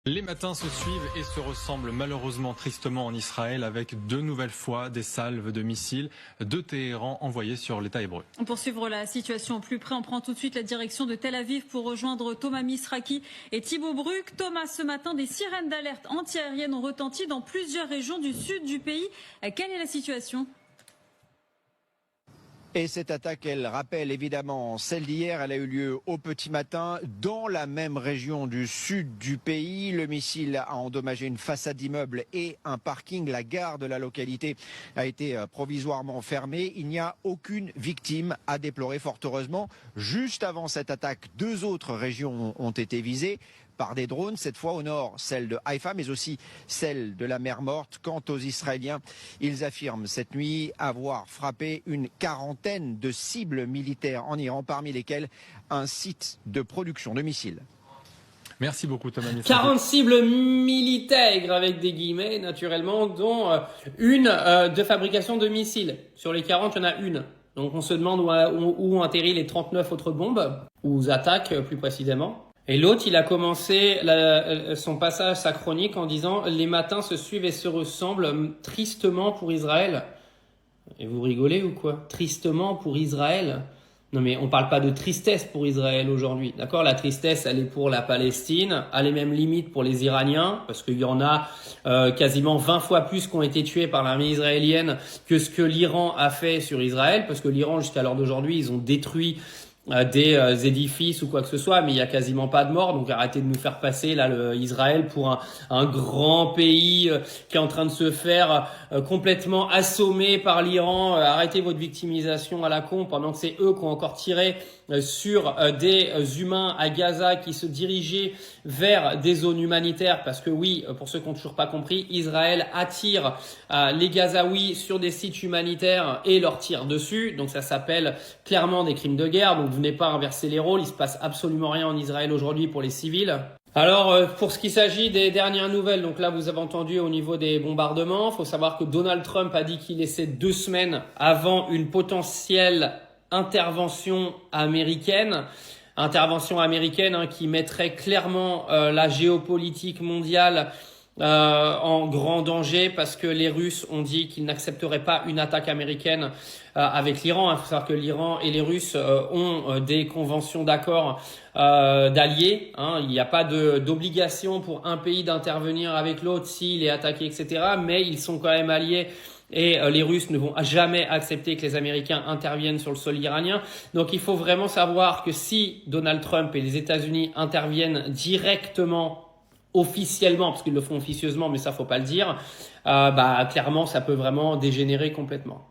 Les matins se suivent et se ressemblent malheureusement tristement en Israël avec de nouvelles fois des salves de missiles de Téhéran envoyées sur l'État hébreu. Pour suivre la situation au plus près, on prend tout de suite la direction de Tel Aviv pour rejoindre Thomas Misraki et Thibaut Bruck. Thomas, ce matin, des sirènes d'alerte antiaérienne ont retenti dans plusieurs régions du sud du pays. Quelle est la situation ? Et cette attaque, elle rappelle évidemment celle d'hier. Elle a eu lieu au petit matin dans la même région du sud du pays. Le missile a endommagé une façade d'immeuble et un parking. La gare de la localité a été provisoirement fermée. Il n'y a aucune victime à déplorer, fort heureusement. Juste avant cette attaque, 2 autres régions ont été visées par des drones, cette fois au nord, celle de Haïfa, mais aussi celle de la mer Morte. Quant aux Israéliens, ils affirment cette nuit avoir frappé une quarantaine de cibles militaires en Iran, parmi lesquelles un site de production de missiles. Merci beaucoup Thomas Misraki. 40 cibles militaires, avec des guillemets naturellement, dont une de fabrication de missiles. Sur les 40, il y en a une. Donc on se demande où ont atterri les 39 autres bombes, ou attaques plus précisément. Et l'autre, il a commencé son passage, sa chronique, en disant « Les matins se suivent et se ressemblent tristement pour Israël ». Et vous rigolez ou quoi? Tristement pour Israël? Non mais on parle pas de tristesse pour Israël aujourd'hui, d'accord? La tristesse, elle est pour la Palestine, elle est même limite pour les Iraniens, parce qu'il y en a quasiment 20 fois plus qui ont été tués par l'armée israélienne que ce que l'Iran a fait sur Israël, parce que l'Iran, jusqu'à l'heure d'aujourd'hui, ils ont détruit des édifices ou quoi que ce soit, mais il y a quasiment pas de morts, donc arrêtez de nous faire passer là Israël pour un grand pays qui est en train de se faire complètement assommer par l'Iran. Arrêtez votre victimisation à la con, pendant que c'est eux qui ont encore tiré sur des humains à Gaza qui se dirigeaient vers des zones humanitaires, parce que oui, pour ceux qui n'ont toujours pas compris, Israël attire les Gazaouis sur des sites humanitaires et leur tire dessus, donc ça s'appelle clairement des crimes de guerre. Donc venez pas inverser les rôles, il se passe absolument rien en Israël aujourd'hui pour les civils. Alors pour ce qui s'agit des dernières nouvelles, donc là vous avez entendu au niveau des bombardements, il faut savoir que Donald Trump a dit qu'il laissait 2 semaines avant une potentielle intervention américaine qui mettrait clairement la géopolitique mondiale en grand danger, parce que les Russes ont dit qu'ils n'accepteraient pas une attaque américaine avec l'Iran. Il faut savoir que l'Iran et les Russes ont des conventions d'accord d'alliés. Il n'y a pas d'obligation pour un pays d'intervenir avec l'autre s'il est attaqué, etc. Mais ils sont quand même alliés. Et les Russes ne vont jamais accepter que les Américains interviennent sur le sol iranien. Donc il faut vraiment savoir que si Donald Trump et les États-Unis interviennent directement, officiellement, parce qu'ils le font officieusement, mais ça faut pas le dire, clairement ça peut vraiment dégénérer complètement.